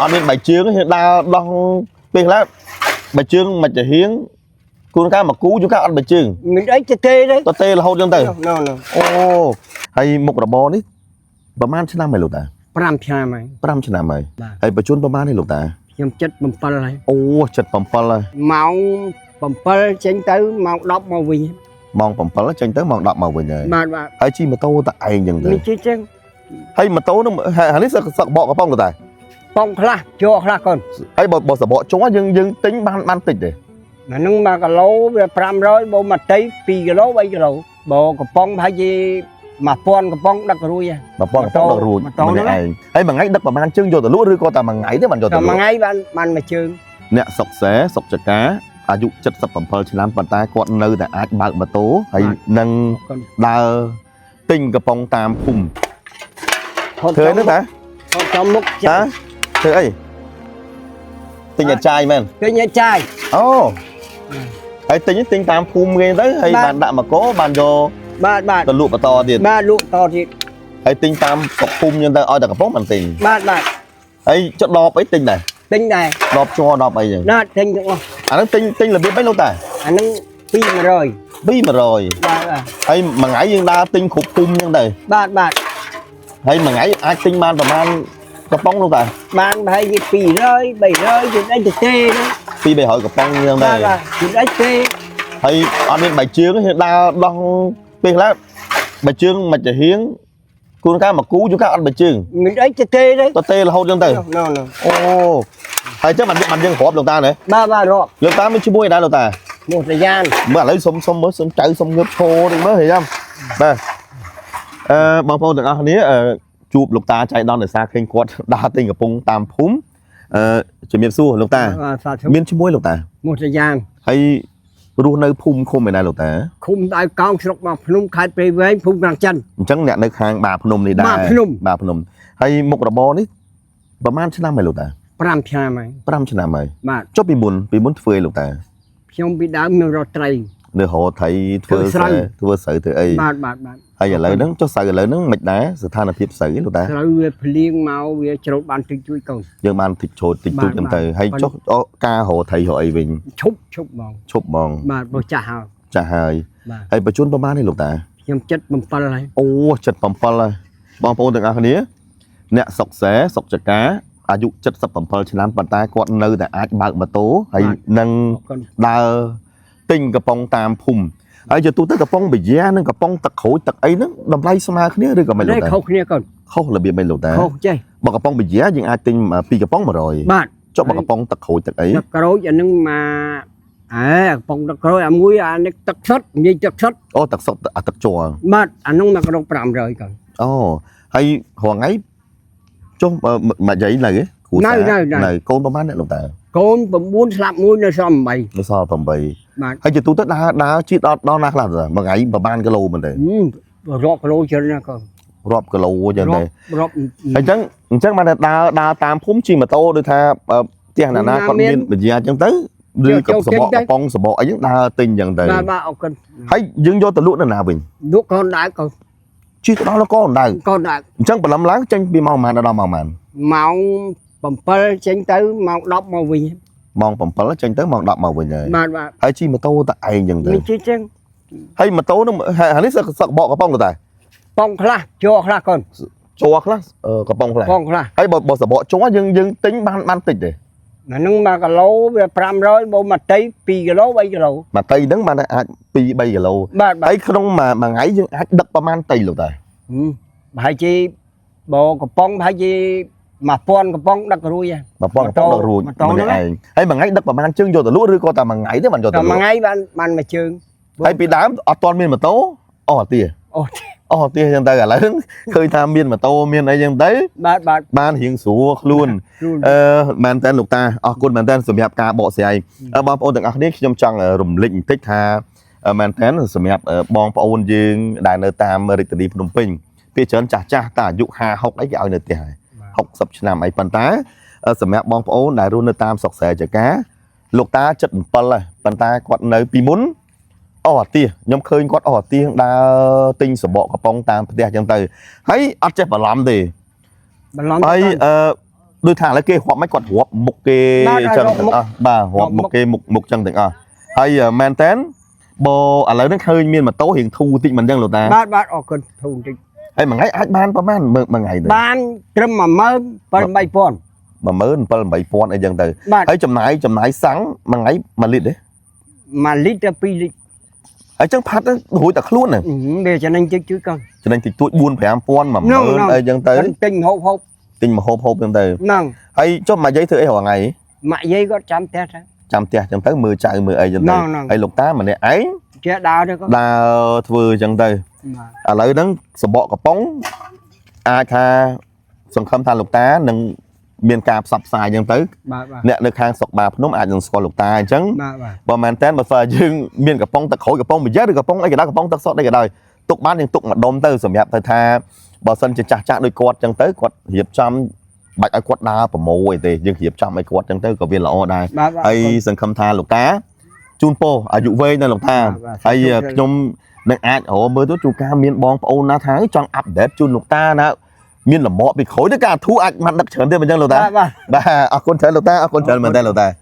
anh nên bài chương hiện đa đong tiền lắm bài chương mà chỉ hiến cuốn cá mà cú chúng các ăn bài chương mình ấy tê đấy tê là hôn chân tay no ô hay một đợt bò đấyประมาณชั้นไหมลูกตา pram chả mày ประมาณชั้นไหมไอ้ประจุประมาณนี่ลูกตา nhom chất bầm pal này โอ้จัดปั๊มปั๊มเลย màu bầm pal tránh tới màu đọc màu vinh มองปั๊มปั๊มแล้วจังเต๋อมองดอกมาวันเลย mà ไอ้ชีมาโตแต่ไอ้ยังเลย mình chỉ chân ให้มาโตนึงหานี่สักบอกกับป้องตัวตาย bông khla cho khla con ไอ้บอกสักบอกจ้วยังติ้งบ้านติดเลย mà nung mà cái lỗ về pram rồi bộ mặt tây pi cái lỗ bây cái lỗ bộ cái bông hay gì mà pon cái bông đặc ruồi à มาป้องกับป้องเรารูดมันไอ้ไอ้บางไงดักประมาณจึงโยแต่รู้หรือก็แต่บางไงที่มันโยแต่ rồi รู้ mà ngay ban mà chương เนี่ยสกแสสกจักราอายุ70 ឆ្នាំប៉ុន្តែគាត់នៅតែអាចបើកម៉ូតូហើយនឹងដើរទិញកំប៉ុងតាមភូមិធ្វើហ្នឹងតា con trong múc តាធ្វើអីទិញអាចារ្យមែន cái nhà trai អូហើយទិញតាមភូមិគេទៅហើយបានដាក់មកកោបានយក ba ទៅលក់បន្តទៀត ba lụa to thì ហើយទិញតាមស្រុកភូមិយើងទៅឲ្យតែកំប៉ុងបានទិញ ba ហើយចុះដបអីទិញដែរ tính này ដបជ័រដបអីចឹង nó tính được không អាហ្នឹងទិញរបៀបអីលោកតា anh nó pi mà rồi 200 ba ហើយមួយថ្ងៃយើងដើរទិញគ្រប់ភូមិចឹងទៅ ba ហើយមួយថ្ងៃអាចទិញបានប្រហែលកំប៉ុងលោកតា ban hay gì pi rồi bảy rồi thì đấy thì tê đấy 200 កំប៉ុងចឹងដែរ ba thì đấy tê ហើយអត់មានបាយជើងទេដើរដោះពេលខ្លះបាយជើងមិនចាហៀងគូនកាមកគូជួនកាអត់បាយជើង mình ấy tê đấy តទេរហូតចឹងទៅ no អូហើយចឹងមិនយើងគ្រាប់លោកតាណា ba rồi លោកតាមានជាមួយដែរលោកតា một thời gian មើលឥឡូវសុំមើលសុំចៅសុំងើបឈរនេះមើលឃើញទេបាទបងប្អូនទាំងអស់គ្នាជួបលោកតាចៃដន្យដោយសារឃើញគាត់ដើរទិញកំប៉ុងតាមភូមិជំរាបសួរលោកតាមានជាមួយលោកតា một thời gian ហើយរស់នៅភូមិឃុំឯណាលោកតា khung tại con sọc mà phun khai pre với phun răng chân អញ្ចឹងអ្នកនៅខាងបាភ្នំនេះដែរ បាភ្នំ បាទភ្នំហើយមុខរបរនេះប្រហែលឆ្នាំហើយលោកតា pram chả mày 5ឆ្នាំហើយ ba ចុះពីមុនធ្វើអីលោកតា ខ្ញុំពីដើមខ្ញុំរត់ត្រី នៅរកថៃធ្វើស្រូវធ្វើអី បាទ ហើយឥឡូវហ្នឹងចុះស្រូវឥឡូវហ្នឹងមិនដែរស្ថានភាពស្រូវលោកតា ត្រូវវាភ្លៀងមកវាច្រូតបានតិចជួយកូន យើងបានតិចចូលតិចទូចហ្នឹងទៅហើយចុះការរកថៃរកអីវិញ ឈប់ហ្មង ឈប់ហ្មង បាទបើចាស់ហើយ ចាស់ហើយ បាទ ហើយបញ្ជូនប្រហែលនេះលោកតា ខ្ញុំចិត្ត7ហើយ អូ77ហើយបងប្អូនទាំងអស់គ្នាអ្នកសុកសែសុកចកាអាយុ77ឆ្នាំប៉ុន្តែគាត់នៅតែអាចបើកម៉ូតូហើយនឹងដើរទិញកំប៉ុងតាមភូមិហើយជាទូទៅកំប៉ុងបយ៉ានិងកំប៉ុងទឹកក្រូចទឹកអីហ្នឹងតម្លៃស្មើគ្នាឬក៏មិនលោកតា ខុសគ្នាកូន ខុសរបៀបមិនលោកតា ខុសចេះ បើកំប៉ុងបយ៉ាយើងអាចទិញ2កំប៉ុង100 បាទ ចុះបើកំប៉ុងទឹកក្រូចទឹកអី ទឹកក្រូចអានឹងមកកំប៉ុងទឹកក្រូចអាមួយអានេះទឹកសុទ្ធនិយាយទឹកសុទ្ធ អូទឹកសុទ្ធទឹកជ័រ បាទអានោះមកក្នុង500កូន អូហើយរងថ្ងៃចុះមកយាយនៅគ្រូនៅកូនប្រហែលអ្នកលោកតា កូន9ស្លាប់មួយនៅសល់8 នៅសល់8 បាទ ហើយជាទូទៅដើរជិះដល់ណាខ្លះមួយថ្ងៃប្រហែលគីឡូមែនទេ រាប់គីឡូច្រើនណាស់កូន រាប់គីឡូចឹងទេ រាប់ អញ្ចឹងបានដើរតាមភូមិជិះម៉ូតូដូចថាផ្ទះណាគាត់មានវិញ្ញាអញ្ចឹងទៅឬក៏សបកកំប៉ុងសបកអីចឹងដើរទិញអញ្ចឹងទៅ បាទអរគុណ ហើយយើងយកទៅលក់នៅណាវិញ លក់កូនដែរកូន ជិះទៅដល់កូនដៅ កូនដែរ អញ្ចឹងបលំឡើងចេញពីម៉ោងប៉ុន្មានដល់ម៉ោងប៉ុន្មាន ម៉ោង7ចេញទៅម៉ោង10មកវិញ ម៉ោង7ចេញទៅម៉ោង10មកវិញហើយ បាទ ហើយជិះម៉ូតូតែឯងចឹងទៅ មានជិះចឹង ហើយម៉ូតូនឹងអានេះសឹកបកកំប៉ុងទៅតែ ប៉ងខ្លះជ័រខ្លះកូន ជ័រខ្លះកំប៉ុងខ្លះ ប៉ងខ្លះ ហើយបើសបកជ័រយើងទិញបានតិចទេ អានឹង1គីឡូវា500បើមកតៃ2គីឡូ3គីឡូ មកតៃហ្នឹងបានអាច2 3គីឡូ បាទ ហើយក្នុងមួយថ្ងៃយើងអាចដឹកប្រហែលតៃលោកតា ប្រហែលជាបើកំប៉ុងប្រហែលជា1000កំប៉ុងដឹករួច 1000កំប៉ុងដឹករួចម្នាក់ឯងហើយមួយថ្ងៃដឹកប្រហែលជើងយកទៅលក់ឬក៏តែមួយថ្ងៃទេបានយកទៅលក់ មួយថ្ងៃបានមួយជើង ហើយពីដើមអត់ទាន់មានម៉ូតូអស់ទា អូ ទាអញ្ចឹងទៅឥឡូវឃើញថាមានម៉ូតូមានអីអញ្ចឹងទៅ បាទ បានរៀងស្រួលខ្លួនមែនតើលោកតាអរគុណមែនតើសម្រាប់ការបកស្រាយបងប្អូនទាំងអស់គ្នាខ្ញុំចង់រំលឹកបន្តិចថាមែនតើសម្រាប់បងប្អូនយើងដែលនៅតាមរាជធានីភ្នំពេញពេលច្រើនចាស់តែអាយុ50 60អីគេឲ្យនៅផ្ទះហើយ60ឆ្នាំអីប៉ុន្តែសម្រាប់បងប្អូនដែលរស់នៅតាមស្រុកស្រែចកាលោកតា77ហើយប៉ុន្តែគាត់នៅពីមុនអស់អាទាខ្ញុំឃើញគាត់អស់អាទាដើរទិញសបកកំប៉ុងតាមផ្ទះអញ្ចឹងទៅហើយអត់ចេះបន្លំទេ បន្លំ ហើយ đôi thằng lấy kê hoặc mấy quạt hộp một kê chân bà hộp một kê một chân từng hay man tén bò lấy nó hơi miên mà tố hiện thu tịnh mình dân lột ta bát ở cần thu tịnh hay mà ngay ai ban mà ngày ban trâm mà mơ ban bay pon mà mới bảy pon ở dân từ ấy chầm nãy sáng mà ngay mà lít đấy mà lít ra pi lít ấy chắc phát đó hối tạc luôn này để cho nên chứ con cho nên thì tôi buôn phải am pon mà mới ở dân tới tình hộp tình mà hộp dân từ hay cho mà giấy thử ấy hồi ngày mà giấy có trăm tét trăm tới 10 chạy 10 ấy dân từ ấy lục tá mà này ấy chưa đào được đào vừa dân từ lấy đó sờ bọ cái bóng ai tha song khâm tha lục tá nâng miền cạp sập xài dân tới nè được hàng sọc bạc nó ai dừng score lục tá trắng và màn tên mà phơi dương miền cái bóng tật khối cái bóng bị chết được cái bóng ấy cái đó cái bóng tật sót đây cái đời tục bán nhưng tục mà đom tới sầm nhạt thời tha bảo sân chỉ chặt đôi quạt chân tới quạt hiệp trăm bạch ai quạt đá của mồi thì nhưng hiệp trăm ai quạt chân tới có viên là o đai hay sân khâm tha lục tá chun po ở dụ vây nên lục tha hay trong đang ai ở mới tôi chu ca miền bong ôn na tháng trong update chun lục ta nào miền là mọ bị khối tất cả thu ảnh mặt đặc trần đây mình dân lục ta ba con chơi lục ta con chơi mình đây lục ta